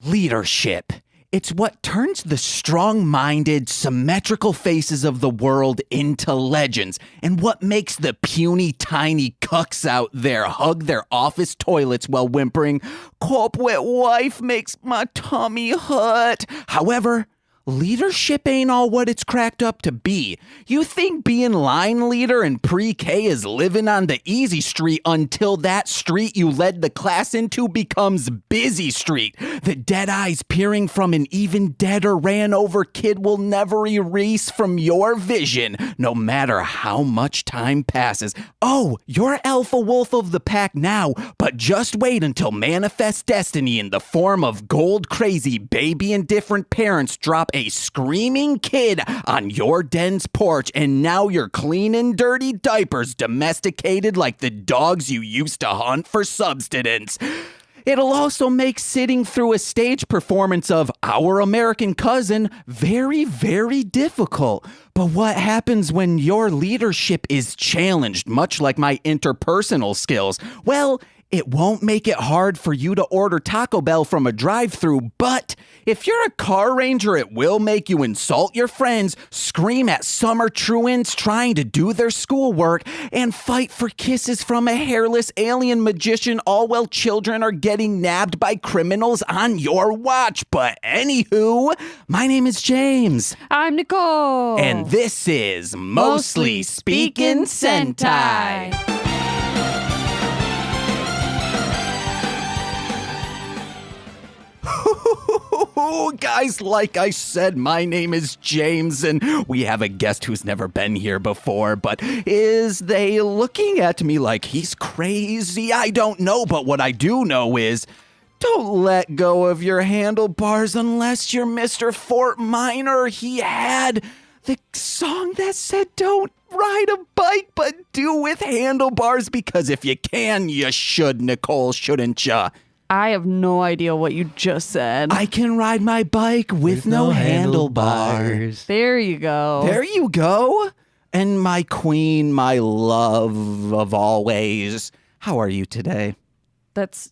Leadership. It's what turns the strong-minded, symmetrical faces of the world into legends, and what makes the puny, tiny cucks out there hug their office toilets while whimpering, "Corporate wife makes my tummy hurt." However, leadership ain't all what it's cracked up to be. You think being line leader in pre-K is living on the easy street until that street you led the class into becomes busy street. The dead eyes peering from an even deader ran over kid will never erase from your vision, no matter how much time passes. Oh, you're alpha wolf of the pack now, but just wait until manifest destiny in the form of gold crazy baby indifferent parents drop a screaming kid on your den's porch, and now you're clean and dirty diapers domesticated like the dogs you used to hunt for subsistence. It'll also make sitting through a stage performance of Our American Cousin very, very difficult. But what happens when your leadership is challenged, much like my interpersonal skills? Well, it won't make it hard for you to order Taco Bell from a drive-thru, but if you're a Carranger, it will make you insult your friends, scream at summer truants trying to do their schoolwork, and fight for kisses from a hairless alien magician, all while children are getting nabbed by criminals on your watch. But anywho, my name is James. I'm Nicole. And this is Mostly Speaking Sentai. Guys, like I said, my name is James, and we have a guest who's never been here before, but is they looking at me like he's crazy? I don't know, but what I do know is don't let go of your handlebars unless you're Mr. Fort Minor. He had the song that said don't ride a bike, but do with handlebars, because if you can, you should, Nicole, shouldn't ya? I have no idea what you just said. I can ride my bike with no handlebars. There you go. There you go. And my queen, my love of always. How are you today? That's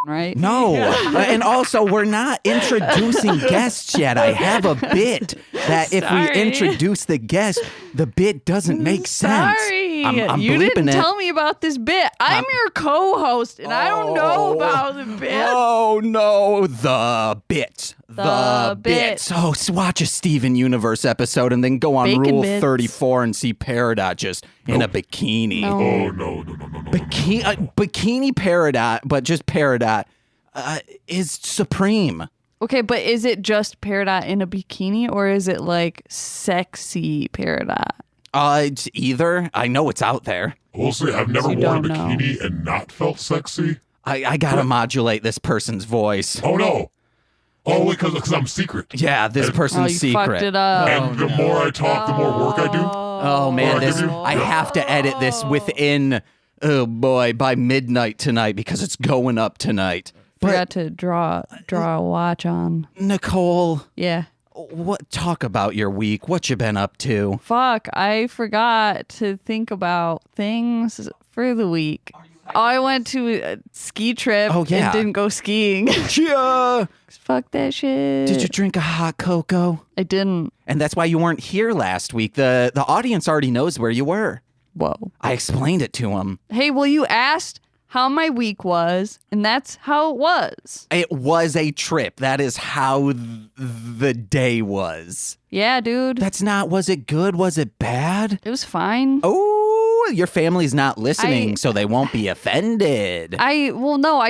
right. No. And also, we're not introducing guests yet. I have a bit that if we introduce the guest, the bit doesn't make sense. Sorry. I'm you didn't it. tell me about this bit. I'm your co-host, and I don't know about the bit. Oh, no. The bit. The bit. So watch a Steven Universe episode and then go on Bacon Rule bits. 34 and see Peridot just in a bikini. No. Oh, no. Bikini Peridot, but just Peridot is supreme. Okay, but is it just Peridot in a bikini, or is it like sexy Peridot? It's either. I know it's out there. We'll see. I've never worn a bikini and not felt sexy. I gotta modulate this person's voice. Oh, no. Oh, because I'm secret. Yeah, this person's you secret. fucked it up. And the more I talk, the more work I do. Oh man, I have to edit this within, oh boy, by midnight tonight because it's going up tonight. Forgot to draw a watch on. Nicole, Yeah. talk about your week. What you been up to? Fuck, I forgot to think about things for the week. I went to a ski trip and didn't go skiing. Yeah. Fuck that shit. Did you drink a hot cocoa? I didn't. And that's why you weren't here last week. The audience already knows where you were. Whoa. I explained it to them. Hey, well, you asked how my week was, and that's how it was. It was a trip. That is how the day was. Yeah, dude. That's not, was it good? Was it bad? It was fine. Oh, your family's not listening, so they won't be offended. I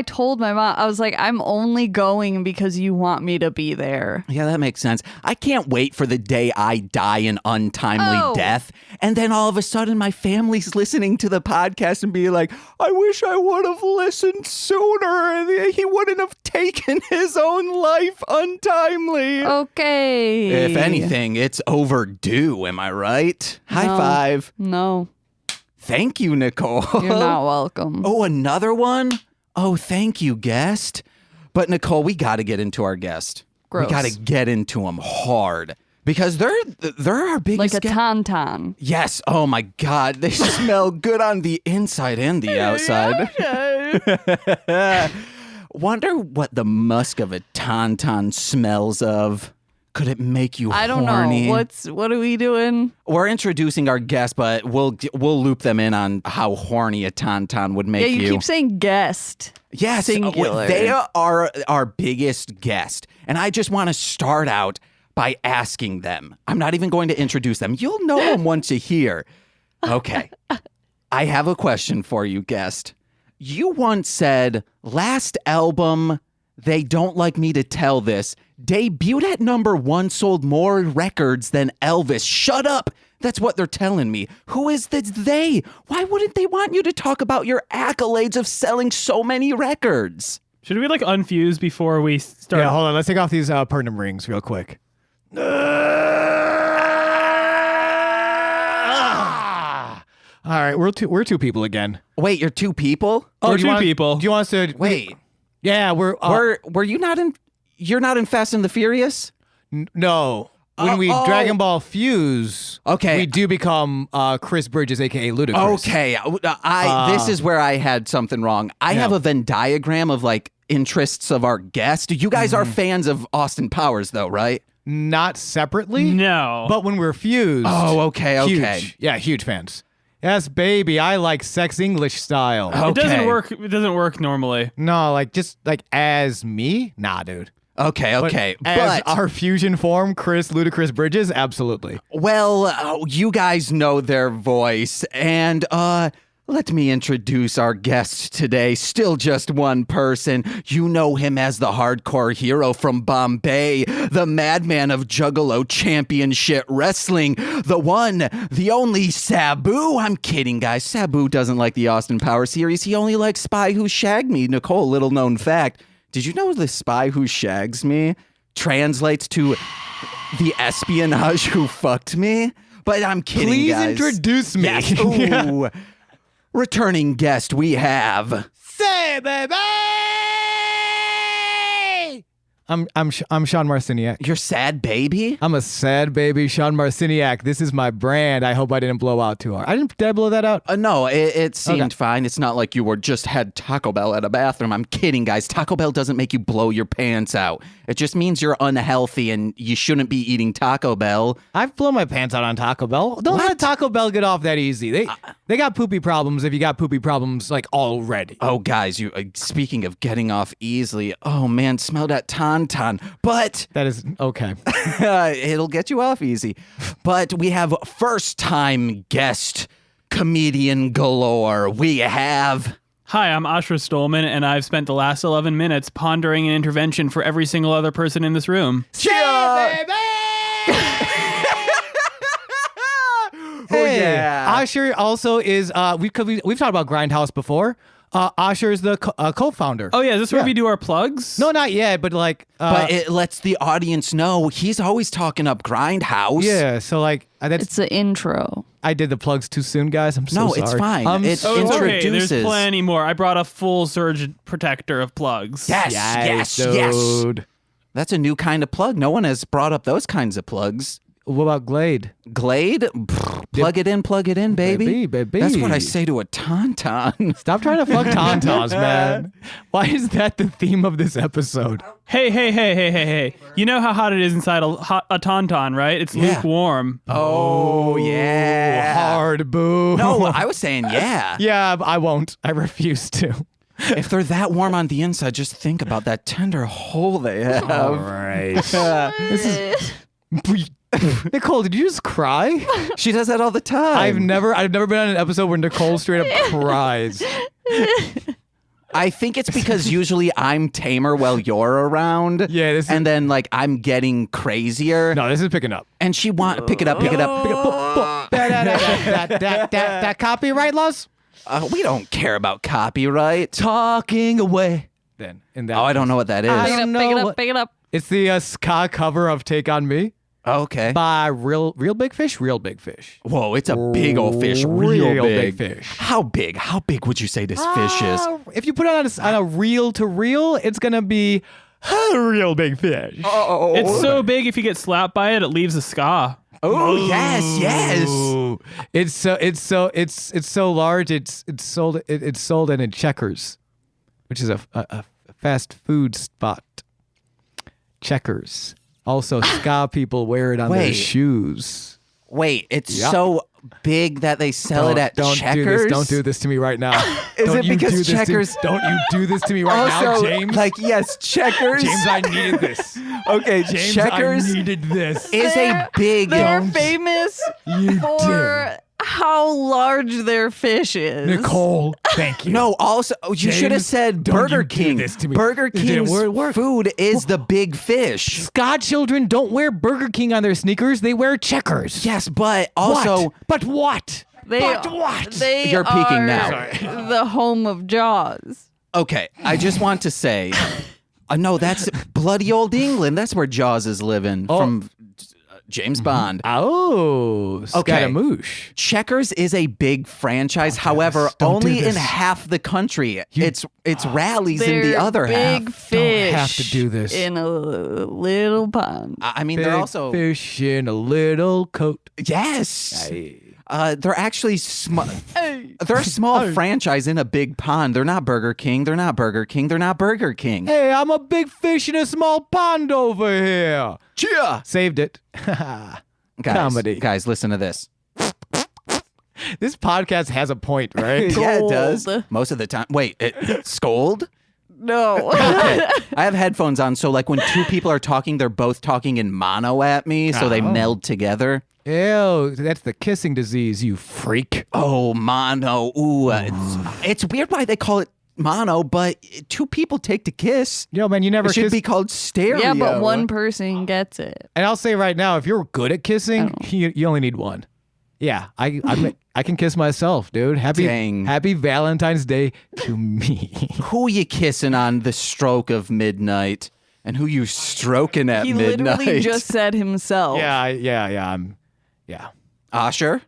told my mom, I was like, I'm only going because you want me to be there. Yeah, that makes sense. I can't wait for the day I die an untimely death. And then all of a sudden my family's listening to the podcast and be like, I wish I would have listened sooner and he wouldn't have taken his own life untimely. Okay. If anything, it's overdue, am I right? High five. No. Thank you, Nicole. You're not welcome. Oh, another one? Oh, thank you, guest. But Nicole, we got to get into our guest. Gross. We got to get into them hard because they're our biggest Like a tauntaun. Yes. Oh my God. They smell good on the inside and the outside. Wonder what the musk of a tauntaun smells of? Could it make you I don't horny? know. What are we doing? We're introducing our guest, but we'll loop them in on how horny a tauntaun would make you. Yeah, you keep saying guest. Yes, singular. They are our biggest guest. And I just want to start out by asking them. I'm not even going to introduce them. You'll know them once you hear. Okay. I have a question for you, guest. You once said, last album, They Don't Like Me to Tell This, debuted at #1, sold more records than Elvis. Shut up. That's what they're telling me. Who is the they? Why wouldn't they want you to talk about your accolades of selling so many records? Should we unfuse before we start? Yeah, hold on. Let's take off these Pernim rings real quick. All right, we're two people again. Wait, you're two people? We're two people. Do you want us to Wait. Yeah, Were you not in? You're not in Fast and the Furious? No. When we Dragon Ball fuse, we do become Chris Bridges, aka Ludacris. Okay, this is where I had something wrong. I have a Venn diagram of interests of our guest. You guys are fans of Austin Powers, though, right? Not separately. No. But when we're fused. Oh, okay. Huge. Yeah, huge fans. Yes, baby. I like sex English style. Okay. It doesn't work. It doesn't work normally. No, just as me? Nah, dude. Okay. As our fusion form, Ludacris Bridges, absolutely. Well, you guys know their voice, and let me introduce our guest today. Still just one person. You know him as the hardcore hero from Bombay, the madman of Juggalo Championship Wrestling, the one, the only Sabu. I'm kidding, guys. Sabu doesn't like the Austin Powers series. He only likes Spy Who Shagged Me. Nicole, little known fact. Did you know the Spy Who Shags Me translates to the espionage who fucked me? But I'm kidding, Please guys. introduce me. Yes. Ooh. Returning guest we have. Say, baby! I'm Sean Marciniak. You're sad baby? I'm a sad baby, Sean Marciniak. This is my brand. I hope I didn't blow out too hard. Did I blow that out? No, it seemed fine. It's not like you were just had Taco Bell at a bathroom. I'm kidding, guys. Taco Bell doesn't make you blow your pants out. It just means you're unhealthy and you shouldn't be eating Taco Bell. I've blown my pants out on Taco Bell. Don't let Taco Bell get off that easy. They got poopy problems if you got poopy problems already. Oh, guys, you speaking of getting off easily. Oh man, smell that tauntaun. But that is okay. It'll get you off easy. But we have first-time guest comedian galore. We have. Hi, I'm Ashra Stuhlman, and I've spent the last 11 minutes pondering an intervention for every single other person in this room. Yeah, baby! Hey, yeah. Asher also is, we've talked about Grindhouse before. Asher is the co-founder. Oh, yeah, is this where we do our plugs? No, not yet, but but it lets the audience know he's always talking up Grindhouse. Yeah, so It's the intro. I did the plugs too soon, guys. I'm so sorry. No, it's fine. It it's okay. introduces. There's plenty more. I brought a full surge protector of plugs. Yes. Dude. That's a new kind of plug. No one has brought up those kinds of plugs. What about Glade? Glade? Plug it in, baby. Baby. That's what I say to a tauntaun. Stop trying to fuck tauntauns, man. Why is that the theme of this episode? Hey. You know how hot it is inside a tauntaun, right? It's lukewarm. Oh, yeah. Hard boo. No, I was saying yeah. Yeah, I won't. I refuse to. If they're that warm on the inside, just think about that tender hole they have. All right. This is... Nicole, did you just cry? She does that all the time. I've never been on an episode where Nicole straight up cries. I think it's because usually I'm tamer while you're around. Yeah, and then I'm getting crazier. No, this is picking up. And she pick it up. That copyright laws? We don't care about copyright. Talking away. Then in that. Oh, I don't know what that is. Pick it up. It's the ska cover of "Take on Me." Okay. By Real Big Fish. Whoa, it's a big old fish. Real big fish. How big? How big would you say this fish is? If you put it on a reel to reel, it's gonna be a real big fish. Oh. It's so big if you get slapped by it, it leaves a scar. Oh, yes. Ooh. It's so large. It's sold in Checkers, which is a fast food spot. Checkers. Also, ska people wear it on their shoes. Wait, it's so big that they sell it at Checkers? Don't do this to me right now. Is it because Checkers... Don't you do this to me right now, James? Like, yes, Checkers... James, I needed this. Okay, James, Checkers... I needed this. Is a big... They're famous for how large their fish is. Nicole, thank you. No, also, you should have said Burger King. Burger King's food is the big fish. Ska children don't wear Burger King on their sneakers. They wear Checkers. Yes, but also... But what? They You're peeking are now. The home of Jaws. Okay, I just want to say... no, that's bloody old England. That's where Jaws is living from... James Bond. Oh, Scaramouche. Checkers is a big franchise. However, only in half the country. It's rallies in the other half. Big fish. Don't have to do this. In a little pond. I mean, Big they're also fish in a little coat. Yes. They're actually they're a small franchise in a big pond. They're not Burger King. They're not Burger King. They're not Burger King. Hey, I'm a big fish in a small pond over here. Cheer! Saved it. Comedy. Guys, listen to this. This podcast has a point, right? Yeah, it does. Most of the time. Wait, scold? No. Okay. I have headphones on, so like when two people are talking, they're both talking in mono at me, so they meld together. Ew, that's the kissing disease, you freak. Oh, mono. Ooh, it's weird why they call it mono, but two people take to kiss. Yo, man, you never It should kiss. be called stereo. Yeah, but one person gets it. And I'll say right now, if you're good at kissing, you only need one. Yeah, I can kiss myself, dude. Happy Valentine's Day to me. Who you kissing on the stroke of midnight? And who you stroking at midnight? He literally just said himself. Yeah. Asher?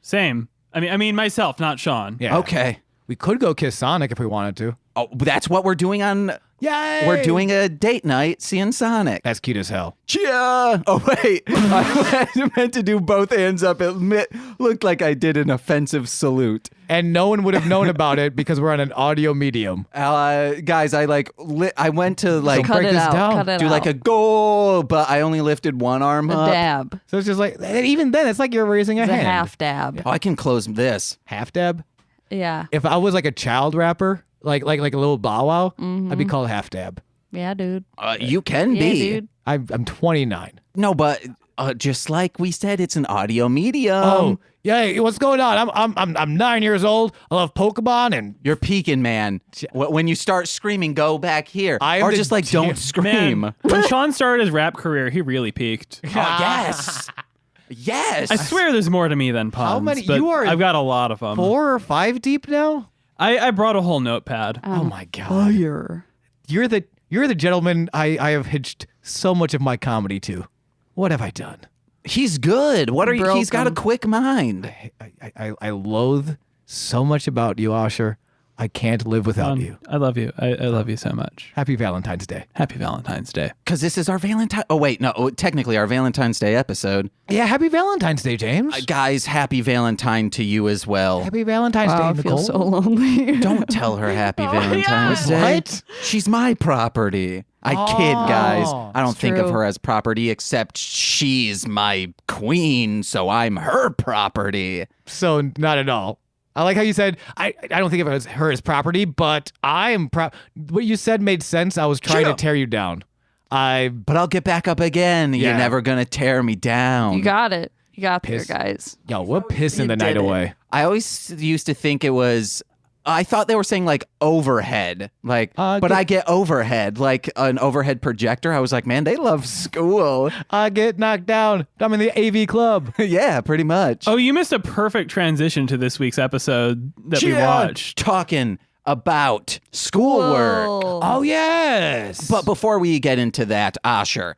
Same. I mean myself, not Sean. Yeah. Okay. We could go kiss Sonic if we wanted to. Oh, that's what we're doing on... Yay! We're doing a date night seeing Sonic. That's cute as hell. Cheer! Oh, wait. I meant to do both hands up. It looked like I did an offensive salute. And no one would have known about it because we're on an audio medium. Guys, I went to Cut break it this out. down. Cut it do out. like a goal, but I only lifted one arm A up. dab. So it's just like, and even then, it's like you're raising a It's a hand. half dab. Oh, I can close this. Half dab? Yeah. If I was like a child rapper, like a little bow wow, I'd be called half dab. Yeah, dude. You can Yeah, be. dude. I'm 29. No, but just like we said, it's an audio medium. Oh, yeah. What's going on? I'm 9 years old. I love Pokemon and You're peeking, man. When you start screaming, go back here. I am Or the just like, don't scream. Man, when Sean started his rap career, he really peaked. Oh, yes. Yes. I swear there's more to me than puns. How many- but you are I've got a lot of them. 4 or 5 deep now. I brought a whole notepad. Oh my god. You're the gentleman I have hitched so much of my comedy to. What have I done? He's good. What are you? Broke He's got a him. quick mind. I loathe so much about you, Asher. I can't live without you. I love you. I love you so much. Happy Valentine's Day. Happy Valentine's Day. Because this is our Valentine. Oh, wait. No, technically our Valentine's Day episode. Yeah, happy Valentine's Day, James. Guys, happy Valentine to you as well. Happy Valentine's Wow, Day, I Nicole. feel so lonely. Don't tell her happy Valentine's Day. What? She's my property. I kid, guys. I don't It's think of true. her as property, except she's my queen, so I'm her property. So not at all. I like how you said, I don't think of her as property, but I am what you said made sense. I was trying to tear you down. But I'll get back up again. Yeah. You're never going to tear me down. You got it. You got Piss. there, guys. Yo, we're pissing You the night did it. away. I always used to think it was... I thought they were saying like overhead, but I get overhead, like an overhead projector. I was like, man, they love school. I get knocked down. I'm in the AV club. Yeah, pretty much. Oh, you missed a perfect transition to this week's episode that we watched. Talking about schoolwork. Whoa. Oh, yes. But before we get into that, Asher,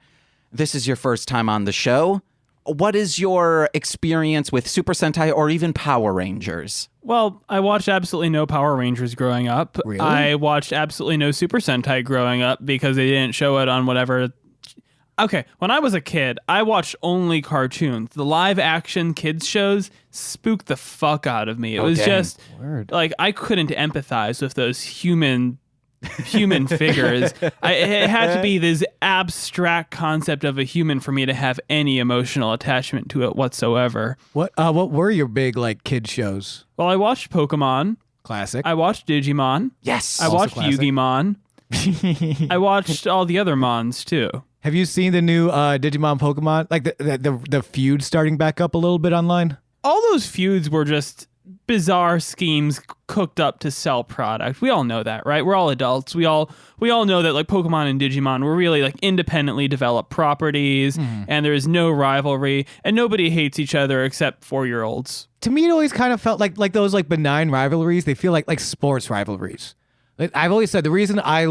this is your first time on the show. What is your experience with Super Sentai or even Power Rangers? Well, I watched absolutely no Power Rangers growing up. Really? I watched absolutely no Super Sentai growing up because they didn't show it on whatever. Okay, when I was a kid, I watched only cartoons. The live action kids shows spooked the fuck out of me. It was dang. just Word. like I couldn't empathize with those human human figures. It had to be this abstract concept of a human for me to have any emotional attachment to it whatsoever. What were your big like kid shows? Well, I watched Pokemon. Classic. I watched Digimon. Yes. I watched Yu-Gi-Mon. I watched all the other Mons too. Have you seen the new Digimon Pokemon? Like the feud starting back up a little bit online? All those feuds were just bizarre schemes cooked up to sell product. We all know that, right? We're all adults. We all know that like Pokemon and Digimon were really like independently developed properties, and there is no rivalry, and nobody hates each other except 4-year-olds. To me, it always kind of felt like those like benign rivalries. They feel like sports rivalries. Like, I've always said the reason I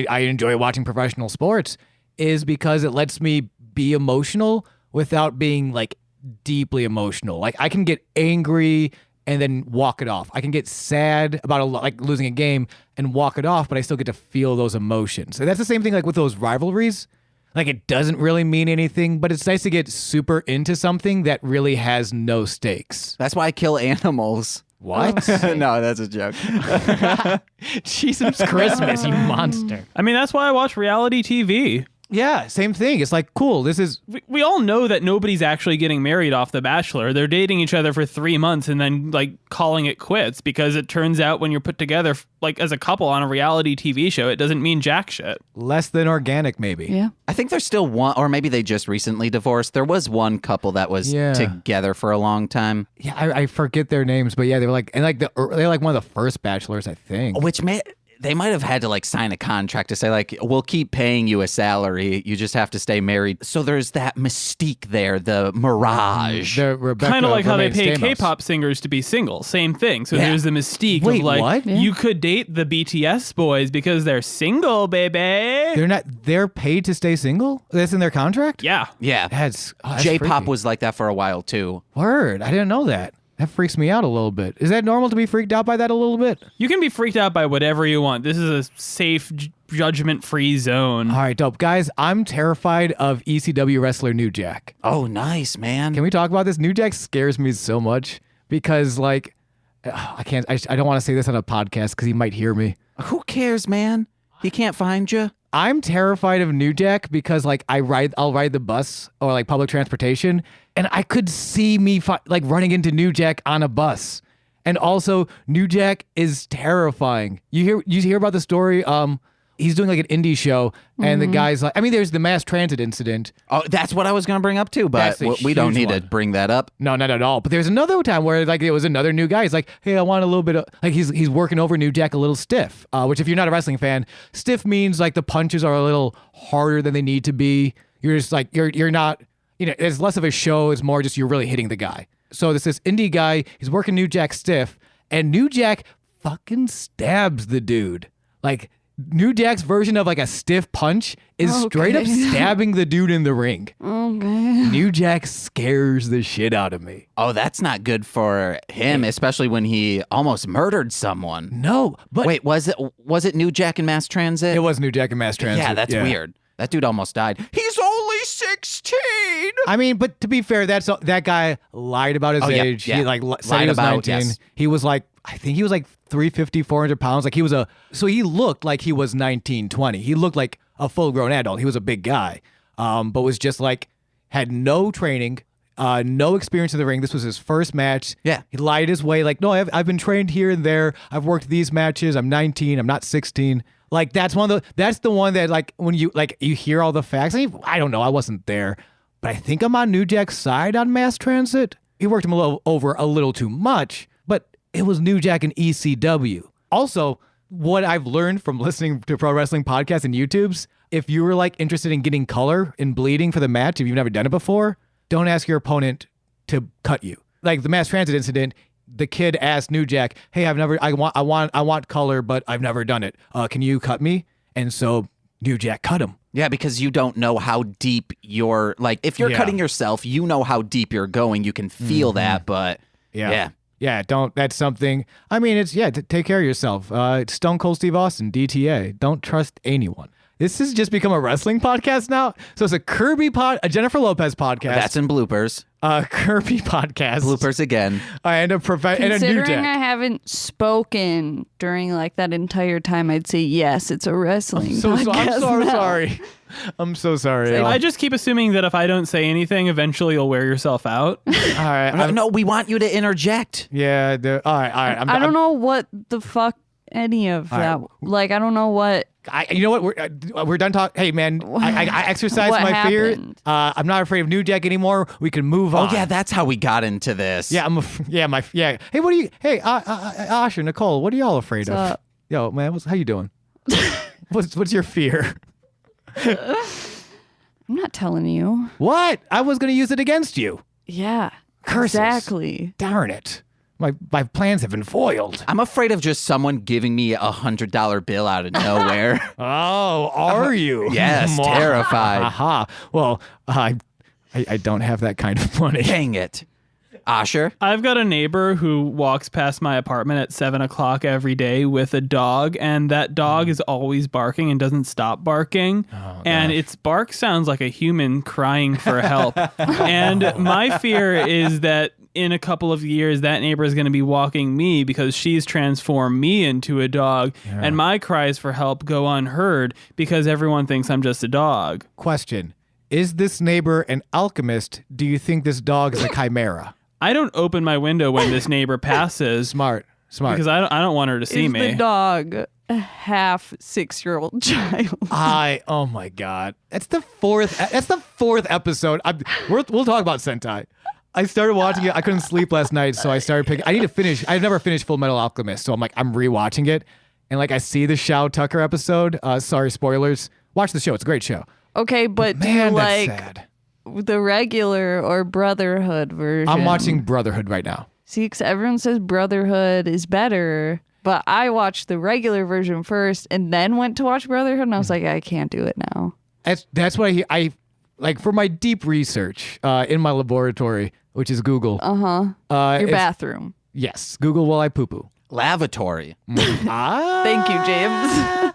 enjoy watching professional sports is because it lets me be emotional without being like deeply emotional. Like I can get angry and then walk it off. I can get sad about like losing a game and walk it off, but I still get to feel those emotions. And that's the same thing like with those rivalries. Like it doesn't really mean anything, but it's nice to get super into something that really has no stakes. That's why I kill animals. What? No, that's a joke. Jesus Christmas, you monster. I mean, that's why I watch reality TV. Yeah, same thing. It's like, cool, this is... We all know that nobody's actually getting married off The Bachelor. They're dating each other for 3 months and then, like, calling it quits because it turns out when you're put together, like, as a couple on a reality TV show, it doesn't mean jack shit. Less than organic, maybe. Yeah. I think there's still one, or maybe they just recently divorced. There was one couple that was together for a long time. Yeah, I forget their names, but yeah, they were like... And, like, they're like one of the first Bachelors, I think. Which they might have had to like sign a contract to say like, we'll keep paying you a salary. You just have to stay married. So there's that mystique there, the mirage. Kind of like how they pay K-pop singers to be single. Same thing. So there's the mystique of like, what? You could date the BTS boys because they're single, baby. They're paid to stay single? That's in their contract? Yeah. Yeah. That's J-pop freaky. was like that for a while too. Word. I didn't know that. That freaks me out a little bit. Is that normal to be freaked out by that a little bit? You can be freaked out by whatever you want. This is a safe, judgment-free zone. All right, dope. Guys, I'm terrified of ECW wrestler New Jack. Oh, nice, man. Can we talk about this? New Jack scares me so much because, like, I don't want to say this on a podcast because he might hear me. Who cares, man? He can't find you. I'm terrified of New Jack because, like, I'll ride the bus or, like, public transportation, and I could see me, like, running into New Jack on a bus. And also, New Jack is terrifying. You hear about the story? He's doing, like, an indie show, and the guy's like... I mean, there's the mass transit incident. Oh, that's what I was going to bring up, too, but we don't need to bring that up. No, not at all. But there's another time where, like, it was another new guy. He's like, hey, I want a little bit of... Like, he's working over New Jack a little stiff, which if you're not a wrestling fan, stiff means, like, the punches are a little harder than they need to be. You're just, like, you're not... You know, it's less of a show. It's more just you're really hitting the guy. So there's this indie guy. He's working New Jack stiff, and New Jack fucking stabs the dude. Like... New Jack's version of like a stiff punch is straight up stabbing the dude in the ring. Okay. New Jack scares the shit out of me. Oh, that's not good for him, especially when he almost murdered someone. No, but wait, was it New Jack in Mass Transit? It was New Jack in Mass Transit. Yeah, that's weird. That dude almost died. He's only 16. I mean, but to be fair, that guy lied about his age. Yeah. He like said he was 19. Yes. He was like, I think he was like 350, 400 pounds. Like so he looked like he was 19, 20. He looked like a full-grown adult. He was a big guy, but was just like, had no training, no experience in the ring. This was his first match. Yeah. He lied his way. Like, no, I've been trained here and there. I've worked these matches. I'm 19. I'm not 16. Like, that's the one that, like, when you hear all the facts. I don't know. I wasn't there. But I think I'm on New Jack's side on mass transit. He worked him over a little too much, but it was New Jack and ECW. Also, what I've learned from listening to pro wrestling podcasts and YouTubes, if you were like interested in getting color and bleeding for the match, if you've never done it before, don't ask your opponent to cut you. Like the mass transit incident, the kid asked New Jack, "Hey, I want color, but I've never done it. Can you cut me?" And so New Jack cut him. Yeah, because you don't know how deep you're, like, if you're cutting yourself, you know how deep you're going. You can feel that, but yeah. That's something. I mean, it's take care of yourself. It's Stone Cold Steve Austin, DTA. Don't trust anyone. This has just become a wrestling podcast now. So it's a Jennifer Lopez podcast. That's in bloopers. A Kirby podcast. Bloopers again. And a Considering new deck. I haven't spoken during like that entire time, I'd say yes, it's a wrestling podcast. I'm so now. sorry. I'm so sorry. I just keep assuming that if I don't say anything, eventually you'll wear yourself out. All right. No, we want you to interject. Yeah. All right. I don't know what the fuck any of that. Like, I don't know what. You know what? We're done talking. Hey, man, I exercised What my fear. happened? I'm not afraid of New Jack anymore. We can move on. Oh yeah, that's how we got into this. Yeah, Hey, what are you? Hey, Asher, Nicole, what are y'all afraid of? up? Yo, man, how you doing? what's your fear? I'm not telling you. What? I was gonna use it against you. Yeah. Curses. Exactly. Darn it. My plans have been foiled. I'm afraid of just someone giving me $100 bill out of nowhere. Oh, are you? Yes, terrified. Aha. Well, I don't have that kind of money. Dang it. Asher? I've got a neighbor who walks past my apartment at 7 o'clock every day with a dog, and that dog is always barking and doesn't stop barking. And its bark sounds like a human crying for help. And my fear is that in a couple of years, that neighbor is going to be walking me because she's transformed me into a dog, and my cries for help go unheard because everyone thinks I'm just a dog. Question. Is this neighbor an alchemist? Do you think this dog is a chimera? I don't open my window when this neighbor passes. Smart. Because I don't want her to see Is me. the dog a half 6-year-old child? Oh my God. That's the fourth episode. We'll talk about Sentai. I started watching it. I couldn't sleep last night, so I started picking. I need to finish. I've never finished Full Metal Alchemist, so I'm rewatching it, and like I see the Shao Tucker episode. Sorry, spoilers. Watch the show. It's a great show. Okay, but do you Man, that's like sad. the regular or Brotherhood version? I'm watching Brotherhood right now. See, because everyone says Brotherhood is better, but I watched the regular version first and then went to watch Brotherhood, and I was like, I can't do it now. That's what I like for my deep research in my laboratory, which is Google. Your bathroom. Yes, Google while I poo-poo. Lavatory. Thank you, James.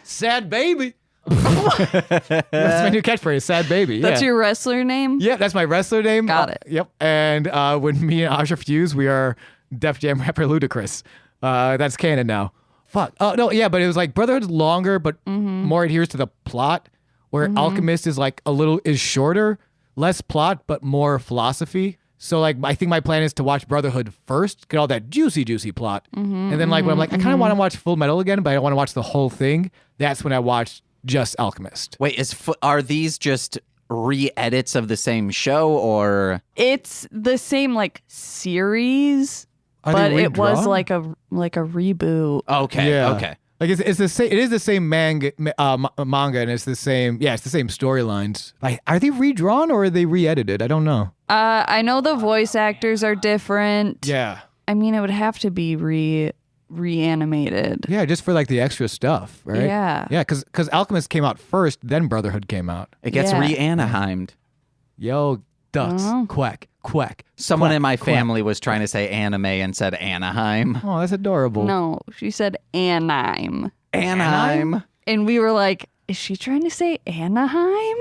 Sad baby. That's my new catchphrase, sad baby. That's yeah. your wrestler name? Yeah, that's my wrestler name. Got it. Yep. And when me and Asher fuse, we are Def Jam rapper Ludacris. That's canon now. Fuck. Oh, no, yeah, but it was like Brotherhood's longer, but more adheres to the plot, where Alchemist is like is shorter, less plot, but more philosophy. So like I think my plan is to watch Brotherhood first, get all that juicy plot. And then like when I'm like, I kind of want to watch Full Metal again, but I don't want to watch the whole thing. That's when I watch just Alchemist. Wait, are these just re-edits of the same show, or? It's the same like series, Are but they it was redrawn? like a reboot. Okay, Yeah. okay. Like it's the same. It is the same manga, and it's the same. Yeah, it's the same storylines. Like, are they redrawn or are they re-edited? I don't know. I know the voice actors are different. Yeah, I mean, it would have to be reanimated. yeah, just for like the extra stuff, right? Yeah. yeah, because Alchemist came out first, then Brotherhood came out. It gets Yeah. re-Anaheimed. Yo, ducks, Oh. quack. Someone Quack, in my quack. family was trying to say anime and said Anaheim. Oh, that's adorable. No, she said Anaheim. Anaheim? And we were like, is she trying to say Anaheim?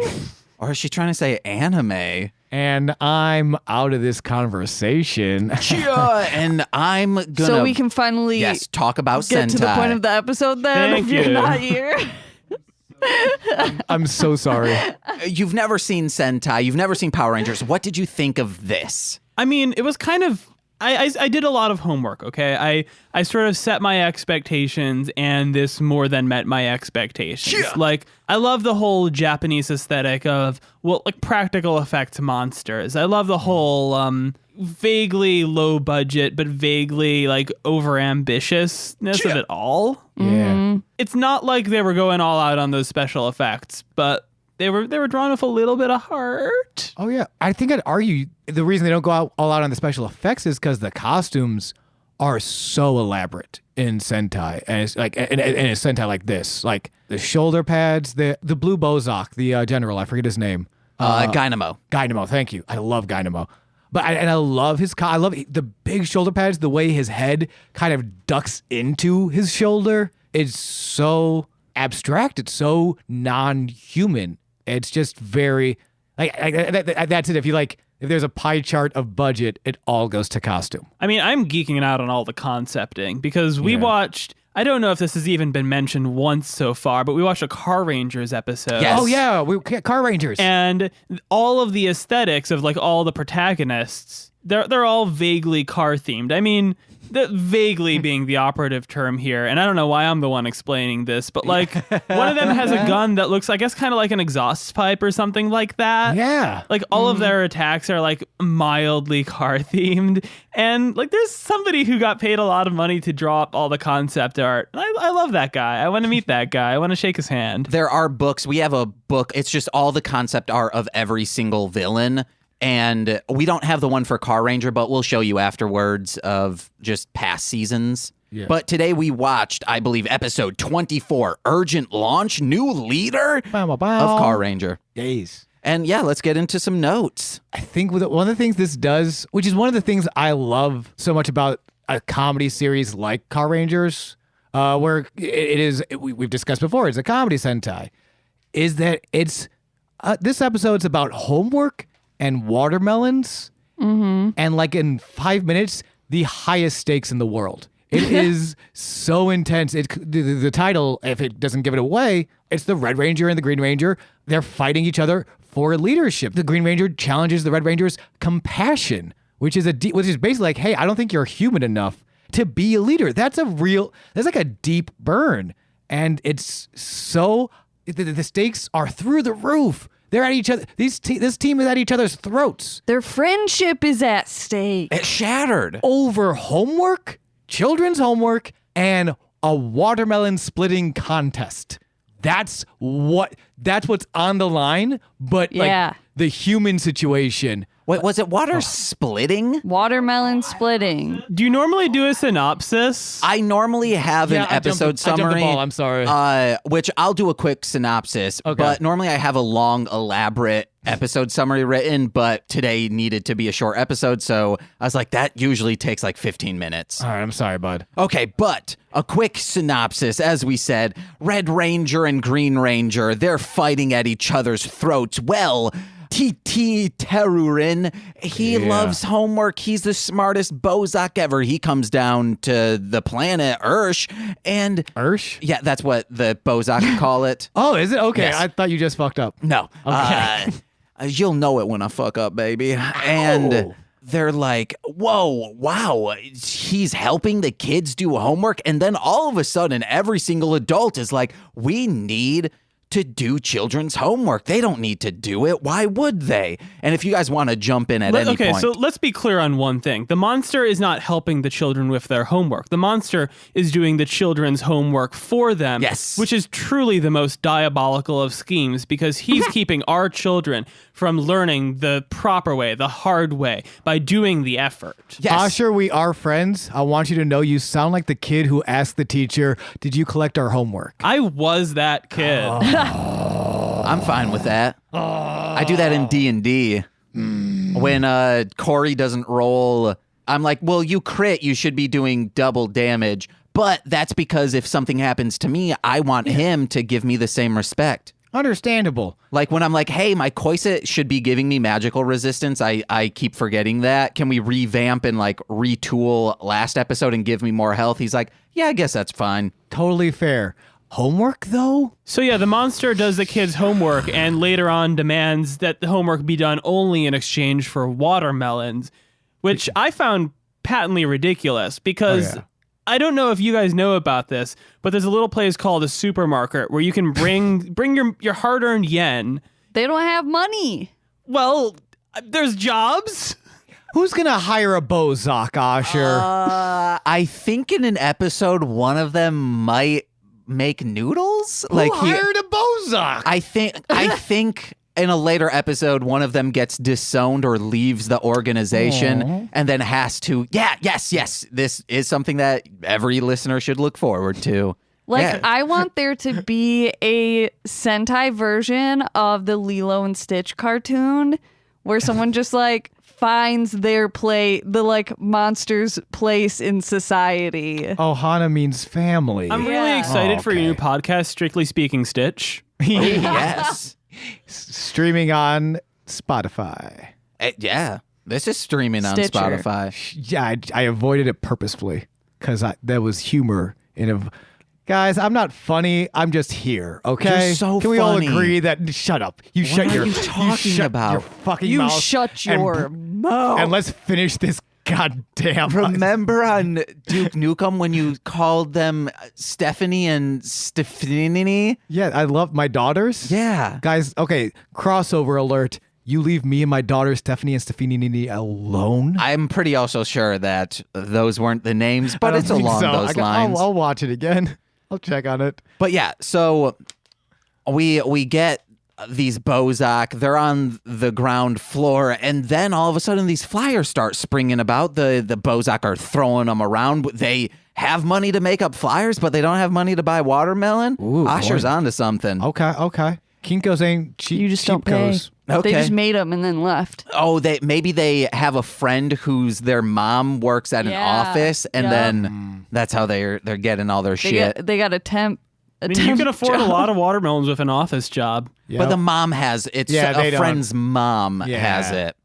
Or is she trying to say anime? And I'm out of this conversation. And I'm gonna... So we can finally Yes, talk about get Sentai. to the point of the episode then Thank if you're you. not here. I'm so sorry. You've never seen Sentai. You've never seen Power Rangers. What did you think of this? I mean, it was kind of. I did a lot of homework, okay? I sort of set my expectations, and this more than met my expectations. Like, I love the whole Japanese aesthetic of, like practical effects monsters. I love the whole vaguely low budget, but vaguely, like, over-ambitiousness of it all. Yeah. It's not like they were going all out on those special effects, but they were drawn with a little bit of heart. Oh yeah, I think I'd argue the reason they don't go all out on the special effects is because the costumes are so elaborate in Sentai, and it's like in a Sentai like this, like the shoulder pads, the blue Bozak, the general, I forget his name, Dynamo. Dynamo. Thank you, I love Dynamo, but I love his. I love the big shoulder pads, the way his head kind of ducks into his shoulder. It's so abstract. It's so non-human. It's just very that's it. If there's a pie chart of budget, it all goes to costume. I mean, I'm geeking out on all the concepting because we watched, I don't know if this has even been mentioned once so far, but we watched a Carrangers episode. Yes. Oh yeah, Carrangers. And all of the aesthetics of like all the protagonists, they're all vaguely car themed. I mean, vaguely being the operative term here, and I don't know why I'm the one explaining this, but like one of them has a gun that looks, I guess, kind of like an exhaust pipe or something like that. Yeah. Like all of their attacks are like mildly car themed, and like there's somebody who got paid a lot of money to draw up all the concept art. And I love that guy. I want to meet that guy. I want to shake his hand. There are books. We have a book. It's just all the concept art of every single villain. And we don't have the one for Carranger, but we'll show you afterwards of just past seasons. Yeah. But today we watched, I believe, episode 24, Urgent Launch, New Leader of Carranger. Yes. And yeah, let's get into some notes. I think one of the things this does, which is one of the things I love so much about a comedy series like Carrangers, where we've discussed before, it's a comedy Sentai, is that it's this episode's about homework and watermelons, and like in 5 minutes, the highest stakes in the world. It is so intense. The title, if it doesn't give it away, it's the Red Ranger and the Green Ranger. They're fighting each other for leadership. The Green Ranger challenges the Red Ranger's compassion, which is basically like, hey, I don't think you're human enough to be a leader. That's like a deep burn, and it's so the stakes are through the roof. They're at each other. This team is at each other's throats. Their friendship is at stake. It shattered. Over homework, children's homework, and a watermelon splitting contest. That's what's on the line, but like the human situation. Wait, was it water splitting? Watermelon splitting. Do you normally do a synopsis? I normally have an episode summary. I jumped the ball, I'm sorry. Which I'll do a quick synopsis. Okay. But normally I have a long, elaborate episode summary written, but today needed to be a short episode, so I was like, that usually takes like 15 minutes. All right, I'm sorry, bud. Okay, but a quick synopsis. As we said, Red Ranger and Green Ranger, they're fighting at each other's throats. Well, T.T. Terurin, he loves homework. He's the smartest Bozak ever. He comes down to the planet Ursh, and Ursh? Yeah, that's what the Bozak call it. Oh, is it? Okay, Yes. I thought you just fucked up. No. Okay. You'll know it when I fuck up, baby. And they're like, whoa, wow, he's helping the kids do homework. And then all of a sudden, every single adult is like, we need to do children's homework. They don't need to do it. Why would they? And if you guys want to jump in at any point. Okay, so let's be clear on one thing. The monster is not helping the children with their homework. The monster is doing the children's homework for them. Yes. Which is truly the most diabolical of schemes because he's keeping our children from learning the proper way, the hard way, by doing the effort. Yes. Asher, we are friends. I want you to know you sound like the kid who asked the teacher, did you collect our homework? I was that kid. I'm fine with that. I do that in D&D. When Corey doesn't roll, I'm like, well, you crit, you should be doing double damage. But that's because if something happens to me, I want him to give me the same respect. Understandable. Like when I'm like, hey, my Koiset should be giving me magical resistance. I keep forgetting that. Can we revamp and like retool last episode and give me more health? He's like, yeah, I guess that's fine. Totally fair. Homework, though? So yeah, the monster does the kids' homework and later on demands that the homework be done only in exchange for watermelons, which I found patently ridiculous because I don't know if you guys know about this, but there's a little place called a supermarket where you can bring your hard-earned yen. They don't have money. Well, there's jobs. Who's going to hire a Bozak, Asher? I think in an episode, one of them might make noodles. Who hired a Bozak? I think in a later episode, one of them gets disowned or leaves the organization and then has to, yes. This is something that every listener should look forward to. I want there to be a Sentai version of the Lilo and Stitch cartoon where someone just like finds their the monster's place in society. Ohana means family. I'm really excited for your new podcast, Strictly Speaking Stitch. Yes. Streaming on Spotify. Yeah. This is streaming on Stitcher. Spotify. Yeah, I avoided it purposefully because there was humor in it. Guys, I'm not funny. I'm just here, okay? You're so Can we all funny. agree that shut up. You shut are your you talking about? your fucking You mouth. shut and- your mouth. And let's finish this goddamn Remember on Duke Nukem when you called them Stephanie and Stephanie? Yeah, I love my daughters. Yeah. Guys, okay, crossover alert. You leave me and my daughter Stephanie and Stephanie alone? I'm pretty also sure that those weren't the names, I but don't it's think along so. those lines. I'll watch it again. I'll check on it. But yeah, so we get these Bozak. They're on the ground floor, and then all of a sudden these flyers start springing about. The Bozak are throwing them around. They have money to make up flyers, but they don't have money to buy watermelon. Ooh, Asher's boy. onto something. Okay. Kinko's ain't cheap. You just don't pay. goes. Okay. They just made them and then left. Oh, maybe they have a friend whose their mom works at an Yeah. office, and Yeah. then that's how they're getting all their shit. They got a temp. I mean, you can afford a lot of watermelons with an office job. Yeah. But the mom has it's Yeah, they a don't. friend's mom Yeah. has it.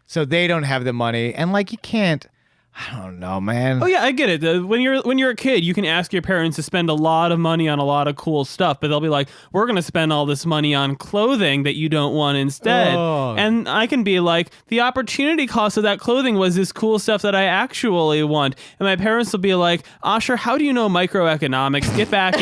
So they don't have the money, and like you can't. I don't know, man. Oh yeah, I get it. When you're a kid, you can ask your parents to spend a lot of money on a lot of cool stuff, but they'll be like, "We're going to spend all this money on clothing that you don't want instead." Oh. And I can be like, "The opportunity cost of that clothing was this cool stuff that I actually want." And my parents will be like, "Asher, how do you know microeconomics? Get back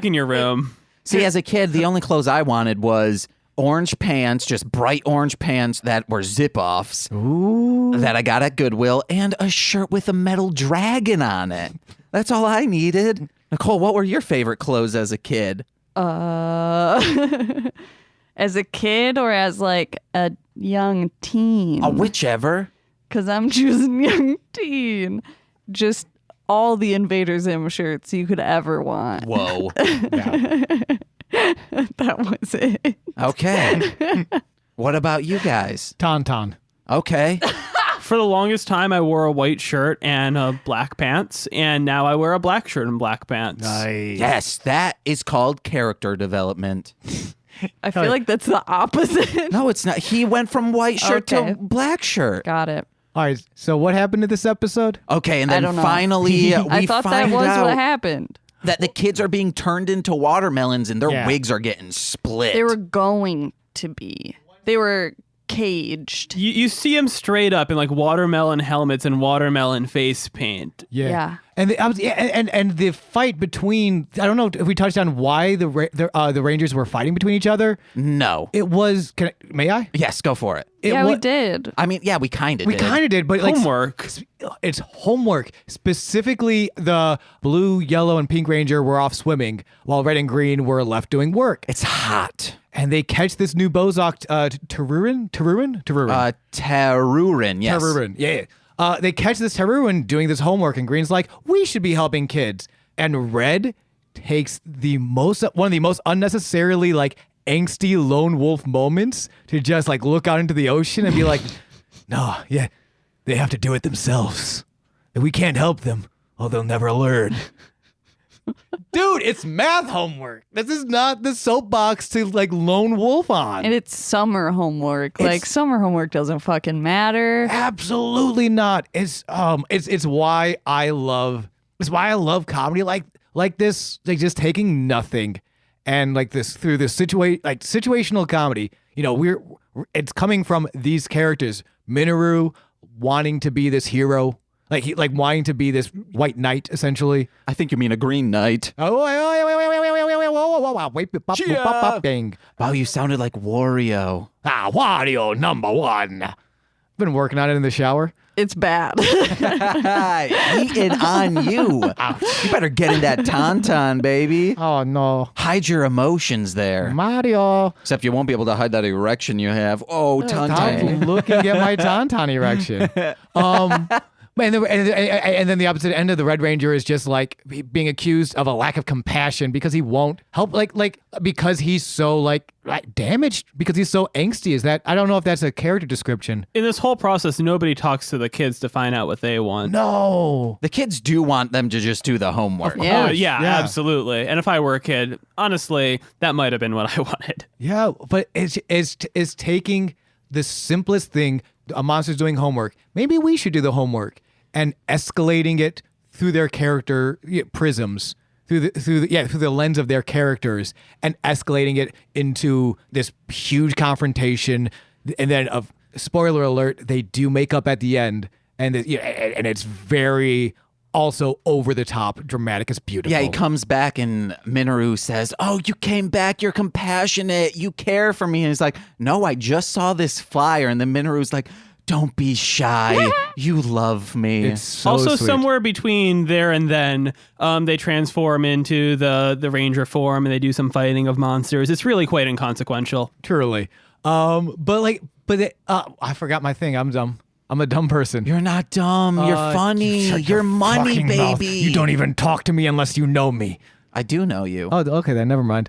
in your room." See, as a kid, the only clothes I wanted was orange pants, just bright orange pants that were zip-offs that I got at Goodwill, and a shirt with a metal dragon on it. That's all I needed. Nicole, what were your favorite clothes as a kid? As a kid or as like a young teen? Whichever. Because I'm choosing young teen. Just all the Invader Zim shirts you could ever want. Whoa. That was it. Okay. What about you guys? Tauntaun. Okay. For the longest time, I wore a white shirt and black pants, and now I wear a black shirt and black pants. Nice. Yes, that is called character development. I feel like that's the opposite. No, it's not. He went from white shirt Okay. to black shirt. Got it. All right. So what happened to this episode? Okay, and I then don't know. finally we I thought that find was out what happened. that the kids are being turned into watermelons and their Yeah. wigs are getting split. They were going to be. They were caged. You see them straight up in like watermelon helmets and watermelon face paint. Yeah. And and the fight between, I don't know if we touched on why the Rangers were fighting between each other. No. It was, may I? Yes, go for it. It Yeah, wa- we did. I mean, yeah, we kind of We did. kind of did, but like Homework. it's homework. Specifically, the blue, yellow, and pink Ranger were off swimming, while red and green were left doing work. It's hot. And they catch this new Bozak, Terurin? Terurin, yes. Terurin, yeah. They catch this Terurin doing this homework, and Green's like, we should be helping kids. And Red takes one of the most unnecessarily like angsty lone wolf moments to just like look out into the ocean and be like, no, yeah, they have to do it themselves. We can't help them, or they'll never learn. Dude, it's math homework. This is not the soapbox to like lone wolf on. And it's summer homework. Like summer homework doesn't fucking matter. Absolutely not. It's why I love comedy like this, like just taking nothing and like this through this situational comedy. You know, it's coming from these characters. Minoru wanting to be this hero, like wanting to be this white knight essentially. I think you mean a green knight. Oh, wait, bang. Wow, you sounded like Wario. Wario number one. Been working on it in the shower. It's bad. Eating on you. You better get in that tauntaun, baby. Oh no, Hide your emotions there. Mario. Except you won't be able to hide that erection you have. Oh, tauntaun. I'm looking at my tauntaun erection. And then the opposite end of the Red Ranger is just like being accused of a lack of compassion because he won't help, like because he's so like damaged, because he's so angsty. Is that, I don't know if that's a character description. In this whole process, nobody talks to the kids to find out what they want. No. The kids do want them to just do the homework. Yeah, absolutely. And if I were a kid, honestly, that might have been what I wanted. Yeah, but it's taking the simplest thing, a monster's doing homework. Maybe we should do the homework, and escalating it through their character prisms, through the lens of their characters, and escalating it into this huge confrontation. And then, spoiler alert, they do make up at the end, and it's very also over the top dramatic. It's beautiful. Yeah, he comes back and Minoru says, "Oh, you came back. You're compassionate. You care for me." And he's like, "No, I just saw this flyer." And then Minoru's like, "Don't be shy. You love me." It's so also, sweet. somewhere between there and then, they transform into the Ranger form and they do some fighting of monsters. It's really quite inconsequential. Truly. I forgot my thing. I'm dumb. I'm a dumb person. You're not dumb. You're funny. Shut You're your money, fucking mouth. baby. You don't even talk to me unless you know me. I do know you. Oh, okay, then never mind.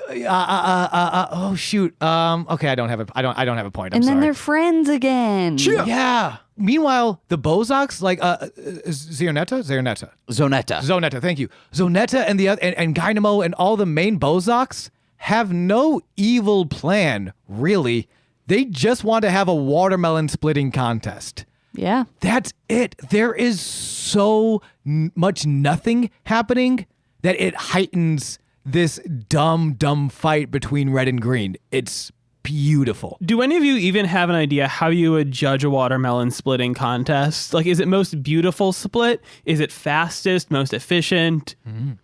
Oh shoot. Okay, I don't have a point. I'm And then sorry. they're friends again. Yeah. Meanwhile, the Bozaks, like Zonetta. Zonetta. Thank you. Zonetta and the and Dynamo and all the main Bozaks have no evil plan, really. They just want to have a watermelon splitting contest. Yeah. That's it. There is so much nothing happening that it heightens this dumb fight between red and green. It's beautiful. Do any of you even have an idea how you would judge a watermelon splitting contest? Like, is it most beautiful split? Is it fastest, most efficient?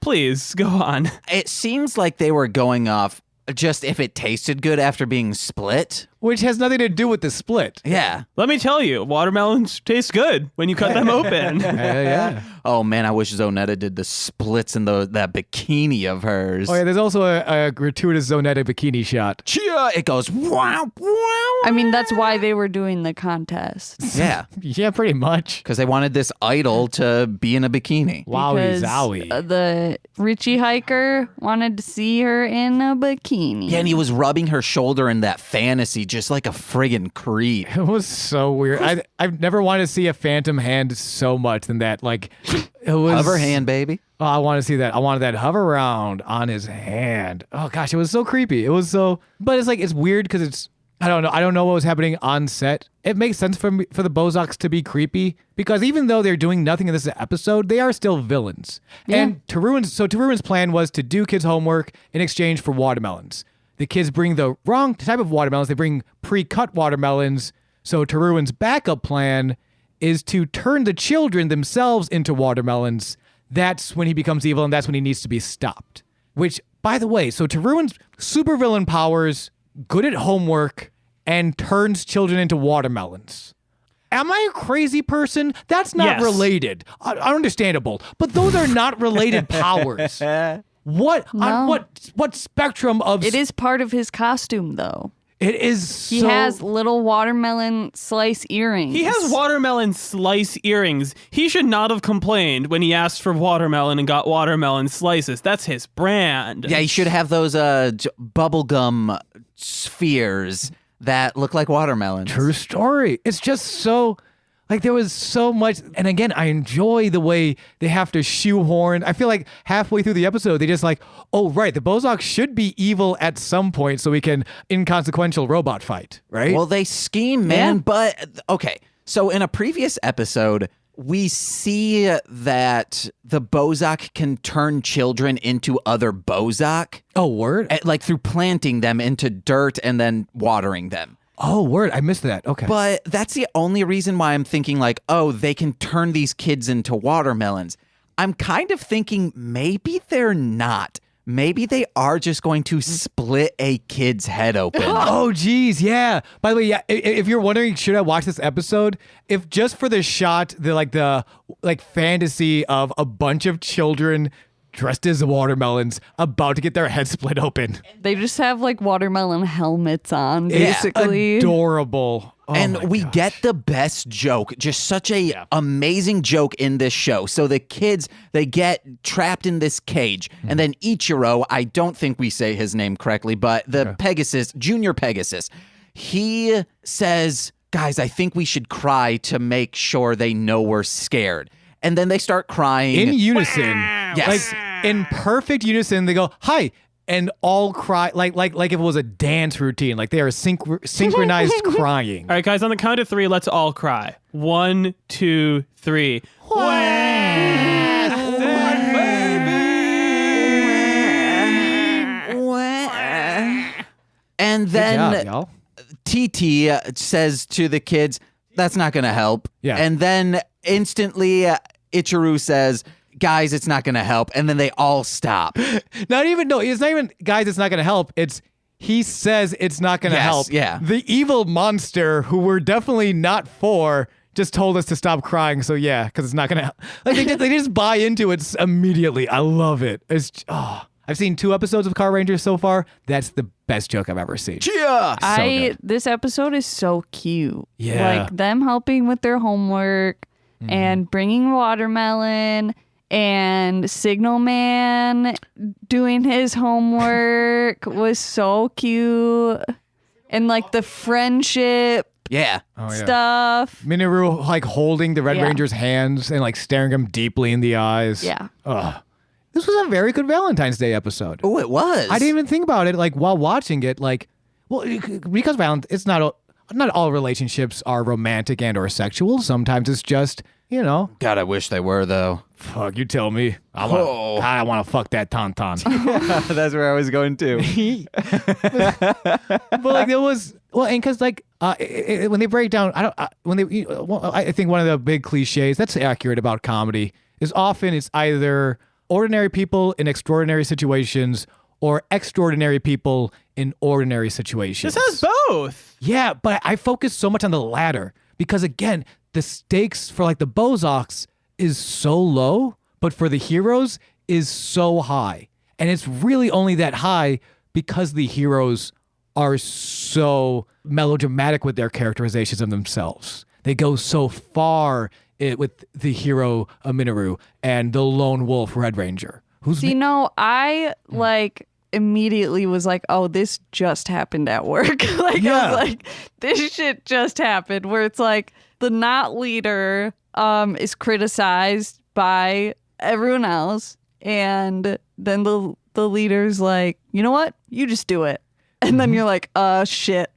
Please, go on. It seems like they were going off just if it tasted good after being split. Which has nothing to do with the split. Yeah. Let me tell you, watermelons taste good when you cut them open. Yeah. Oh man, I wish Zonetta did the splits in that bikini of hers. Oh yeah, there's also a gratuitous Zonetta bikini shot. Chia! It goes wow, wow. I mean, that's why they were doing the contest. Yeah, Yeah, pretty much. because they wanted this idol to be in a bikini. Wowie Because, zowie. the Richie hiker wanted to see her in a bikini. Yeah, and he was rubbing her shoulder in that fantasy just like a friggin' creep. It was so weird. I've never wanted to see a phantom hand so much than that. Like, it was Hover hand, baby. Oh, I want to see that. I wanted that hover round on his hand. Oh gosh, it was so creepy. It was so, but it's like, it's weird because it's, I don't know. I don't know what was happening on set. It makes sense for the Bozaks to be creepy because even though they're doing nothing in this episode, they are still villains. Yeah. And Teruin's plan was to do kids' homework in exchange for watermelons. The kids bring the wrong type of watermelons. They bring pre-cut watermelons. So Teruin's backup plan is to turn the children themselves into watermelons. That's when he becomes evil, and that's when he needs to be stopped. Which, by the way, so Teruin's supervillain powers, good at homework, and turns children into watermelons. Am I a crazy person? That's not Yes. related. Understandable. But those are not related powers. What No. on what spectrum of It is part of his costume, though. it is He so has little watermelon slice earrings. He has watermelon slice earrings. He should not have complained when he asked for watermelon and got watermelon slices. That's his brand. Yeah, you should have those bubblegum spheres that look like watermelons. true story. It's just so like there was so much, and again, I enjoy the way they have to shoehorn. I feel like halfway through the episode, they just like, oh right, the Bozaks should be evil at some point so we can inconsequential robot fight, right? Well, they scheme, man. Yeah. But okay, so in a previous episode, we see that the Bozak can turn children into other Bozak, oh word, like through planting them into dirt and then watering them. oh word, I missed that. Okay, But that's the only reason why I'm thinking like, oh, they can turn these kids into watermelons. I'm kind of thinking maybe they're not. Maybe they are just going to split a kid's head open. oh geez, yeah. By the way, yeah. If you're wondering, should I watch this episode? If just for the shot, the fantasy of a bunch of children dressed as watermelons about to get their heads split open. They just have like watermelon helmets on, basically. Adorable. Oh and we gosh. get the best joke, just such a amazing joke in this show. So the kids, they get trapped in this cage, and then Ichiro, I don't think we say his name correctly, but the Pegasus, Junior Pegasus, he says, guys, I think we should cry to make sure they know we're scared. And then they start crying. In unison. Yes. Like, in perfect unison, they go, hi. And all cry like if it was a dance routine, like they are synchronized crying. All right, guys, on the count of 3, let's all cry. 1, 2, 3. And then Good job, y'all. TT says to the kids, that's not going to help. Yeah. And then instantly Ichiro says, guys, it's not going to help. And then they all stop. It's not even, guys, it's not going to help. He says it's not going to help. Yeah. The evil monster, who we're definitely not for, just told us to stop crying. So yeah, because it's not going to help. Like they just buy into it immediately. I love it. I've seen 2 episodes of Carranger so far. That's the best joke I've ever seen. Yeah. This episode is so cute. Yeah. Like them helping with their homework and bringing watermelon and Signal Man doing his homework was so cute. And like the friendship stuff. Minoru like holding the Red Ranger's hands and like staring him deeply in the eyes. Yeah. This was a very good Valentine's Day episode. Oh, it was. I didn't even think about it like while watching it. Like, well, because it's not all relationships are romantic and or sexual. Sometimes it's just, God, I wish they were, though. Fuck, you tell me. I want to fuck that tauntaun. That's where I was going to. But like there was and because like when they break down, I think one of the big cliches that's accurate about comedy is often it's either ordinary people in extraordinary situations or extraordinary people in ordinary situations. This has both. Yeah, but I focus so much on the latter because again, the stakes for like the Bozoks is so low, but for the heroes is so high. And it's really only that high because the heroes are so melodramatic with their characterizations of themselves. They go so far with the hero Minoru and the lone wolf Red Ranger. I like immediately was like, oh, this just happened at work. I was like, this shit just happened, where it's like the not leader is criticized by everyone else, and then the leader's like, you know what, you just do it, and then you're like, shit.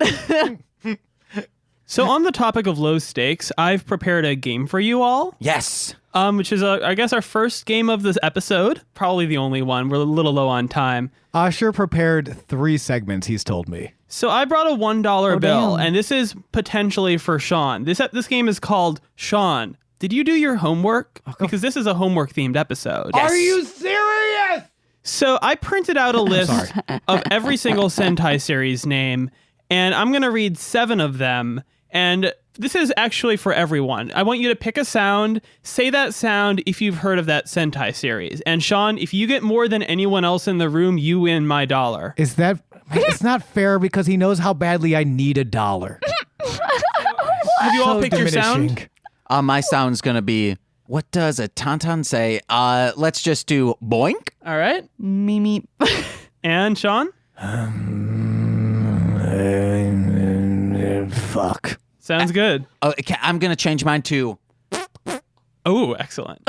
So on the topic of low stakes, I've prepared a game for you all. Yes. Which is, I guess, our first game of this episode. Probably the only one. We're a little low on time. Usher prepared 3 segments, he's told me. So I brought a $1 bill, damn. and this is potentially for Sean. This game is called Sean, Did You Do Your Homework? Because this is a homework-themed episode. Yes. Are you serious? So I printed out a list of every single Sentai series name, and I'm going to read 7 of them. And this is actually for everyone. I want you to pick a sound, say that sound if you've heard of that Sentai series. And Sean, if you get more than anyone else in the room, you win my $1. Is that... It's not fair because he knows how badly I need $1. Have you all picked your sound? My sound's going to be, what does a tauntaun say? Let's just do boink. All right. Mimi. And Sean? Fuck. Sounds good. Okay, I'm going to change mine to... Oh, excellent.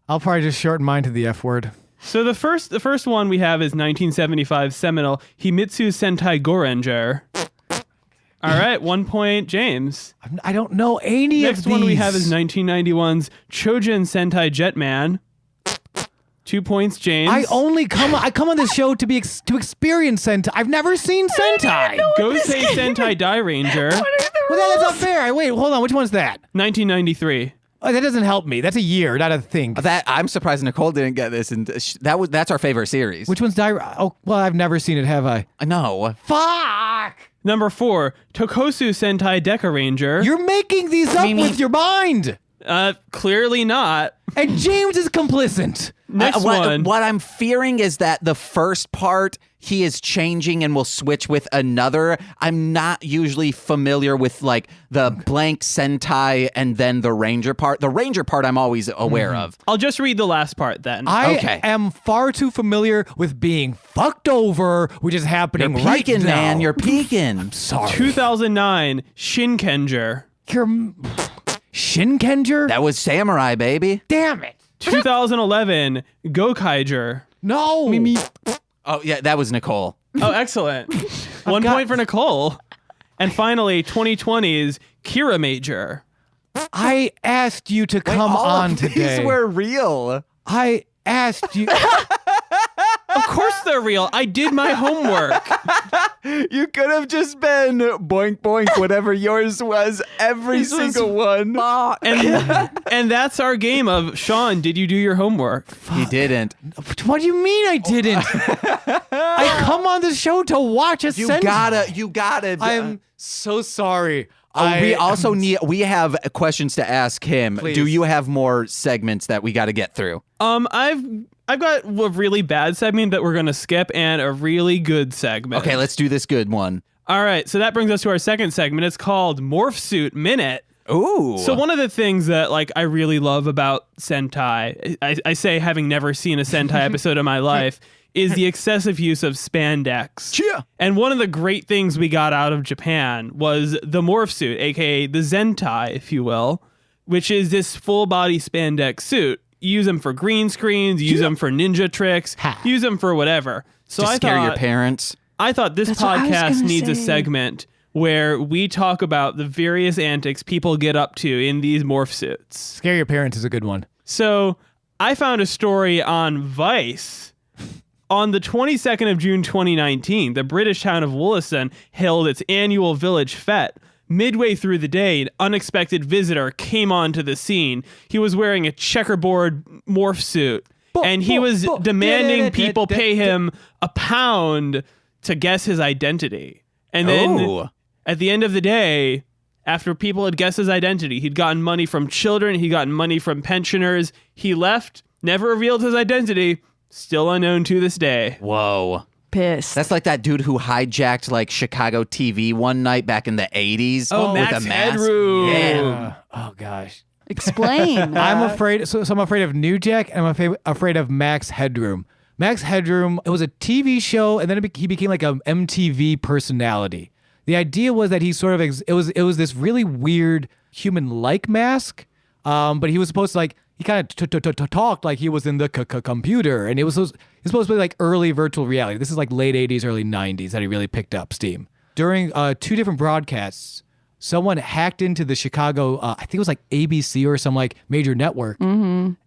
I'll probably just shorten mine to the F word. So the first one we have is 1975 seminal Himitsu Sentai Goranger. All right, 1 point, James. I don't know any of these. Next one we have is 1991's Chojin Sentai Jetman. 2 points, James. I come on this show to experience Sentai. I've never seen Sentai. Gosei Sentai Die Ranger. Well, that's not fair. Wait, hold on. Which one's that? 1993. Oh, that doesn't help me. That's a year, not a thing. That I'm surprised Nicole didn't get this, and that's our favorite series. Which one's Oh, well, I've never seen it, have I? No. Fuck! Number 4, Tokosu Sentai Deca Ranger. You're making these up with your mind. Clearly not. And James is complicit. Next one. What I'm fearing is that the first part he is changing and will switch with another. I'm not usually familiar with like the blank Sentai and then the Ranger part. The Ranger part I'm always aware of. I'll just read the last part then. I am far too familiar with being fucked over, which is happening You're right peeking, now. man. You're peeking. Sorry. 2009, Shinkenger. You're Shinkenger? That was Samurai, baby. Damn it. 2011, Gokaiger. No. Oh, yeah, that was Nicole. Oh, excellent. 1 point for Nicole. And finally, 2020's Kira Major. I asked you to come All on of today. These were real. I asked you. Of course they're real. I did my homework. You could have just been boink, boink, whatever yours was, every single one. And that's our game of, Sean, did you do your homework? He didn't. What do you mean I didn't? I come on the show to watch a You gotta. I'm so sorry. We have questions to ask him. Please. Do you have more segments that we got to get through? I've got a really bad segment that we're gonna skip and a really good segment. Okay, let's do this good one. All right, so that brings us to our second segment. It's called Morph Suit Minute. Ooh. So one of the things that I really love about Sentai, I say having never seen a Sentai episode in my life, is the excessive use of spandex. Yeah. And one of the great things we got out of Japan was the Morph Suit, aka the Zentai, if you will, which is this full body spandex suit. You use them for green screens, you use them for ninja tricks, use them for whatever. So To I scare thought your parents. I thought this That's what I was podcast gonna needs a say. segment where we talk about the various antics people get up to in these morph suits. Scare your parents is a good one. So I found a story on Vice. On the 22nd of June 2019, the British town of Wollaston held its annual village fete. Midway through the day, an unexpected visitor came onto the scene. He was wearing a checkerboard morph suit, and he was demanding people pay him £1 to guess his identity. And then Ooh. at the end of the day, after people had guessed his identity, he'd gotten money from children, he'd gotten money from pensioners. He left, never revealed his identity, still unknown to this day. Whoa. Pissed. That's like that dude who hijacked Chicago TV one night back in the 80s. Oh, with Max a mask. Headroom. Yeah. Oh gosh. Explain. I'm afraid. So I'm afraid of New Jack, and I'm afraid of Max Headroom. Max Headroom. It was a TV show, and then he became like a MTV personality. The idea was that he sort of it was this really weird human-like mask, but he was supposed to he kind of talked like he was in the computer, and it's supposed to be like early virtual reality. This is like late 80s, early 90s that he really picked up steam. During 2 different broadcasts, someone hacked into the Chicago, I think it was like ABC or some major network,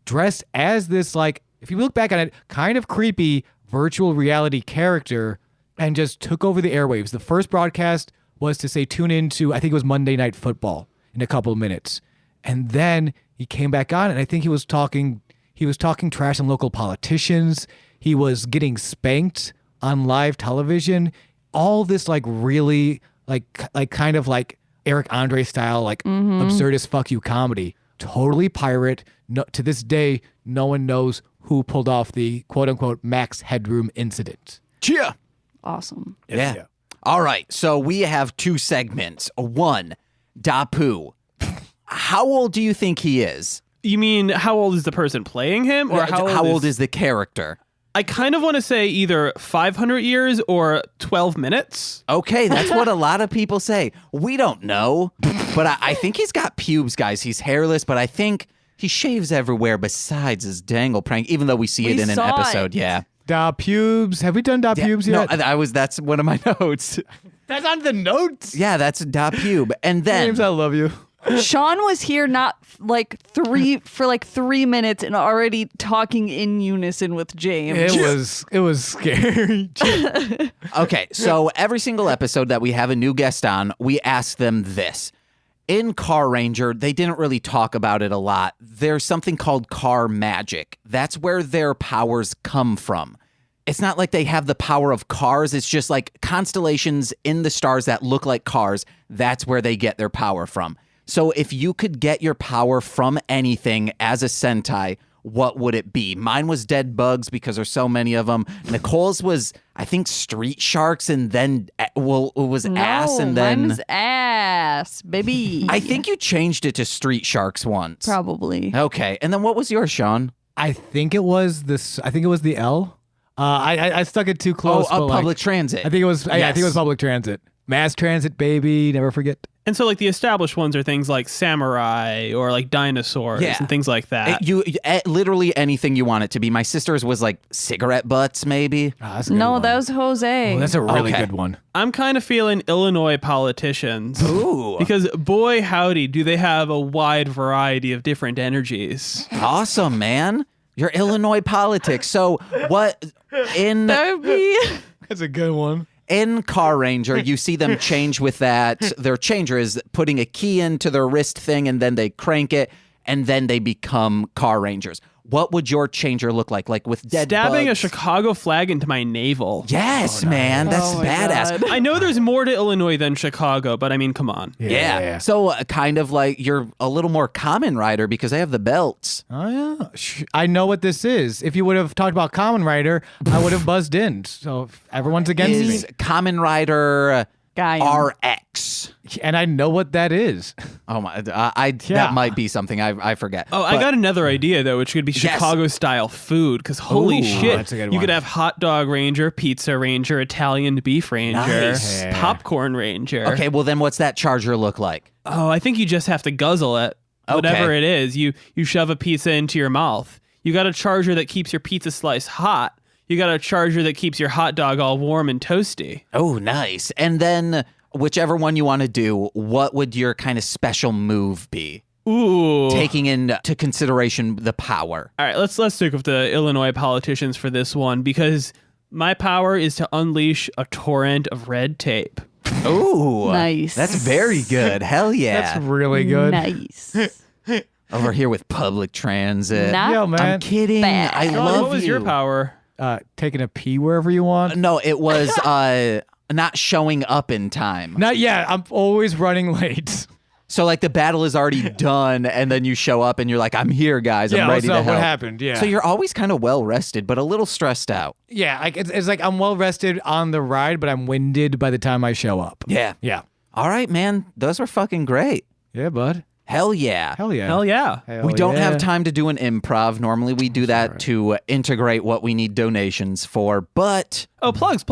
dressed as this if you look back on it, kind of creepy virtual reality character, and just took over the airwaves. The first broadcast was to say tune into, I think it was Monday Night Football in a couple of minutes. And then he came back on, and I think he was talking trash on local politicians. He was getting spanked on live television. All this really kind of Eric Andre style, absurdist fuck you comedy. Totally pirate. No, to this day, no one knows who pulled off the quote unquote Max Headroom incident. Yeah. Awesome. Yeah. All right. So we have 2 segments. 1, Dappu. How old do you think he is? You mean how old is the person playing him, or How old is the character? I kind of want to say either 500 years or 12 minutes. Okay, that's what a lot of people say. We don't know, but I think he's got pubes, guys. He's hairless, but I think he shaves everywhere besides his dangle prank, even though we see it in an saw episode. it. Yeah. Da pubes. Have we done da pubes yet? No, that's one of my notes. That's on the notes. Yeah, that's da pube. And then James, I love you. Sean was here not for 3 minutes and already talking in unison with James. It was scary. Okay, so every single episode that we have a new guest on, we ask them this. In Carranger, they didn't really talk about it a lot. There's something called car magic. That's where their powers come from. It's not like they have the power of cars. It's just like constellations in the stars that look like cars. That's where they get their power from. So if you could get your power from anything as a Sentai, what would it be? Mine was dead bugs because there's so many of them. Nicole's was, I think, street sharks, and then, it was ass, and then... mine was ass, baby. I think you changed it to street sharks once. Probably. Okay, and then what was yours, Sean? I think it was this. I think it was the L. I stuck it too close. but Public transit. I think it was. Yeah, I think it was Yes. public transit. Mass transit, baby. Never forget. And so, like, the established ones are things like samurai or like dinosaurs and things like that. Literally anything you want it to be. My sister's was like cigarette butts, maybe. That's a good No, one. that was Jose. Oh, that's a really Okay. good one. I'm kind of feeling Illinois politicians. Ooh. Because boy, howdy, do they have a wide variety of different energies. Awesome, man. Your Illinois politics. So what in That would be... That's a good one. in Carranger, you see them change with that. Their changer is putting a key into their wrist thing, and then they crank it, and then they become Carrangers. What would your changer look like? Like with dead Stabbing bugs? a Chicago flag into my navel. Yes, man. That's Oh my badass. God. I know there's more to Illinois than Chicago, but I mean, come on. Yeah. So kind of like you're a little more Kamen Rider because they have the belts. Oh yeah. I know what this is. If you would have talked about Kamen Rider, I would have buzzed in. So everyone's against Is me, Kamen Rider Gaia. RX. and I know what that is. Oh my! Yeah. That might be something I forget. Oh, I got another idea though, which could be Yes. Chicago-style food. Because holy Ooh, shit, that's a good you one. could have hot dog ranger, pizza ranger, Italian beef ranger, Nice. Yeah. popcorn ranger. Okay, well then, what's that charger look like? Oh, I think you just have to guzzle it. Whatever Okay. it is, you shove a pizza into your mouth. You got a charger that keeps your pizza slice hot. You got a charger that keeps your hot dog all warm and toasty. Oh, nice. And then whichever one you want to do, what would your kind of special move be? Ooh. Taking into consideration the power. All right, let's stick with the Illinois politicians for this one because my power is to unleash a torrent of red tape. Ooh, Nice. That's very good. Hell yeah. That's really good. Nice. Over here with public transit. Not Yeah, man. I'm kidding. bad. I Sean, love what was your you. power? Taking a pee wherever you want. No, it was not showing up in time. Not yet. I'm always running late. So like the battle is already done, and then you show up and you're like, "I'm here, guys. I'm ready to what's up? help." What happened? Yeah. So you're always kind of well rested, but a little stressed out. yeah, like it's like I'm well rested on the ride, but I'm winded by the time I show up. Yeah. Yeah. All right, man. Those were fucking great. Yeah, bud. Hell yeah. Hell yeah. Hell yeah. We don't yeah. have time to do an improv. Normally we do that to integrate what we need donations for. But Oh, plugs.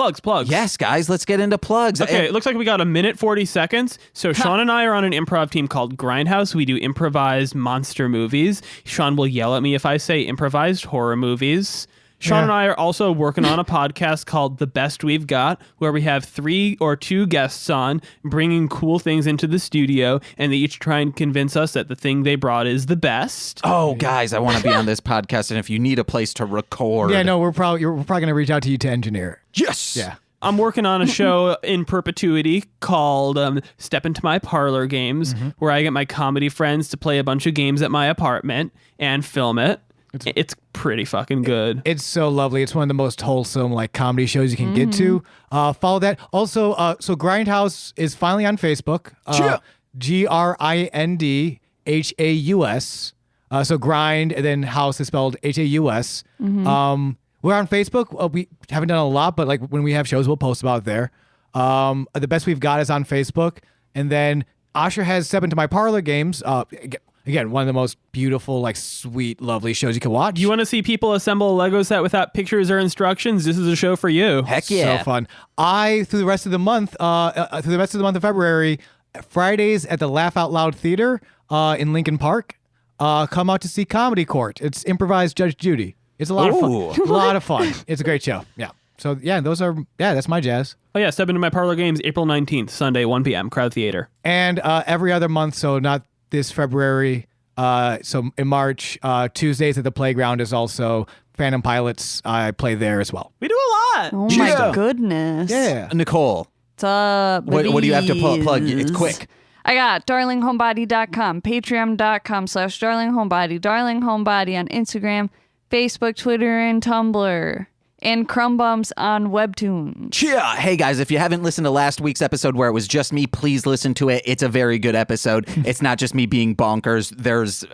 yes, guys, let's get into plugs. Okay, it looks like we got a minute 40 seconds. So Sean and I are on an improv team called Grindhouse. We do improvised monster movies. Sean will yell at me if I say improvised horror movies. Sean and I are also working on a podcast called The Best We've Got, where we have 3 or 2 guests on, bringing cool things into the studio, and they each try and convince us that the thing they brought is the best. Oh, guys, I want to be on this podcast, and if you need a place to record. Yeah, no, we're probably gonna reach out to you to engineer. Yes. Yeah. I'm working on a show in perpetuity called Step Into My Parlor Games, where I get my comedy friends to play a bunch of games at my apartment and film it. It's pretty fucking good. It's so lovely. It's one of the most wholesome like comedy shows you can get to. Follow that. Also, so Grindhouse is finally on Facebook. GRINDHAUS. So grind and then house is spelled HAUS. We're on Facebook. We haven't done a lot, but like when we have shows, we'll post about it there. The Best We've Got is on Facebook, and then Asher has Step Into My Parlor Games. Again, one of the most beautiful, like sweet, lovely shows you can watch. You want to see people assemble a Lego set without pictures or instructions? This is a show for you. Heck yeah. So fun. Through the rest of the month of February, Fridays at the Laugh Out Loud Theater in Lincoln Park, come out to see Comedy Court. It's improvised Judge Judy. It's a lot of Ooh. fun. A lot of fun. It's a great show. Yeah. So yeah, that's my jazz. Oh yeah, Step Into My Parlor Games, April 19th, Sunday, 1 p.m., Crowd Theater. And every other month, so not this February. So in March, Tuesdays at the Playground is also Phantom Pilots. I play there as well. We do a lot. Oh my goodness. Yeah. Nicole, What's up, what do you have to plug? It's babies? quick. I got darlinghomebody.com, patreon.com/darlinghomebody, darlinghomebody on Instagram, Facebook, Twitter, and Tumblr. and Crumb Bumps on Webtoons. Yeah. Hey guys, if you haven't listened to last week's episode where it was just me, please listen to it. It's a very good episode. It's not just me being bonkers. There's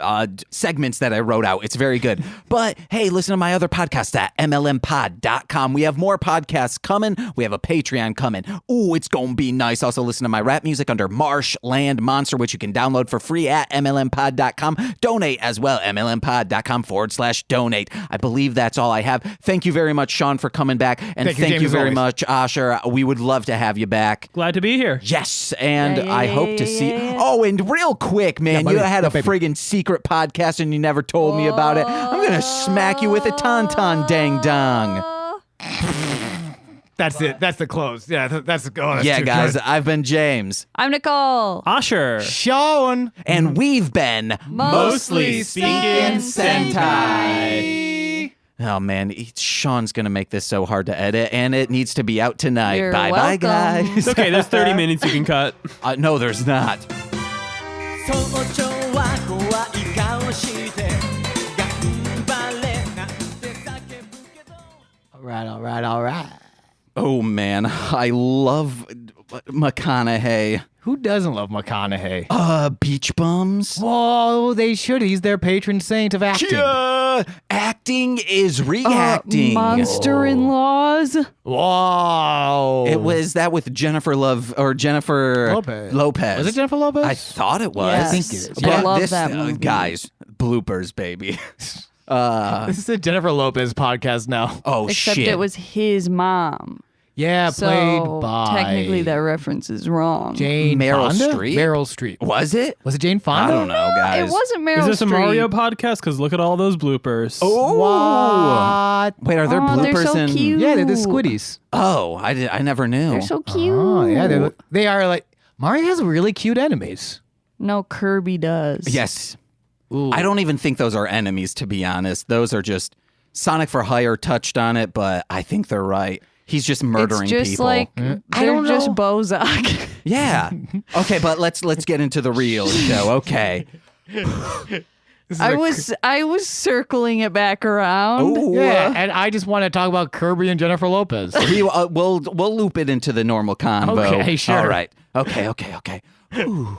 segments that I wrote out. It's very good. But hey, listen to my other podcast at mlmpod.com. We have more podcasts coming. We have a Patreon coming. Ooh, it's going to be nice. Also listen to my rap music under Marshland Monster, which you can download for free at mlmpod.com. Donate as well, mlmpod.com/donate. I believe that's all I have. Thank you very much, Sean, for coming back. And thank you very much, Asher. We would love to have you back. Glad to be here. Yes, and I hope to see... Oh, and real quick, man, you had a friggin' secret podcast and you never told me about it. I'm going to smack you with a tauntaun dang dong. That's it. That's the close. Yeah, that's yeah, guys, good. I've been James. I'm Nicole. Asher. Sean. And we've been... Mostly Speaking Sentai. Oh, man, Sean's going to make this so hard to edit, and it needs to be out tonight. You're Bye-bye, welcome. guys. It's okay, there's 30 minutes you can cut. No, there's not. All right. Oh, man, I love McConaughey. Who doesn't love McConaughey? Beach bums? Whoa, they should. He's their patron saint of acting. Acting is reacting. Monster-in-laws. Whoa. It was that with Jennifer Lopez. Lopez. Was it Jennifer Lopez? I thought it was. Yes. I think it is. I love that movie. Guys, bloopers, baby. This is a Jennifer Lopez podcast now. Oh, Except shit. it was his mom. Yeah, So played by technically that reference is wrong. Jane Meryl Fonda? Streep? Meryl Streep. Was it? Was it Jane Fonda? I don't know, guys. It wasn't Meryl Is this a Streep. Mario podcast? Because look at all those bloopers. Oh. What? Wait, are there Oh, they're bloopers so in... cute. Yeah, they're the Squiddies. Oh, I never knew. They're so cute. Oh, yeah. They are like... Mario has really cute enemies. No, Kirby does. Yes. Ooh. I don't even think those are enemies, to be honest. Those are just... Sonic for Hire touched on it, but I think they're right. He's just murdering It's just people. like I they're don't just know. Bozak. Yeah. Okay, but let's get into the real show. Okay. I was circling it back around. Ooh. Yeah, and I just want to talk about Kirby and Jennifer Lopez. We'll loop it into the normal convo. Okay, sure. All right. Okay. Ooh.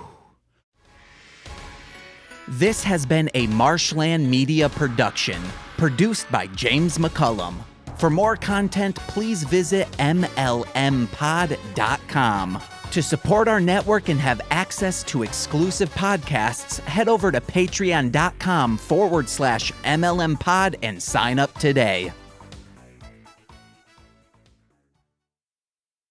This has been a Marshland Media production, produced by James McCullum. For more content, please visit mlmpod.com. To support our network and have access to exclusive podcasts, head over to patreon.com/mlmpod and sign up today.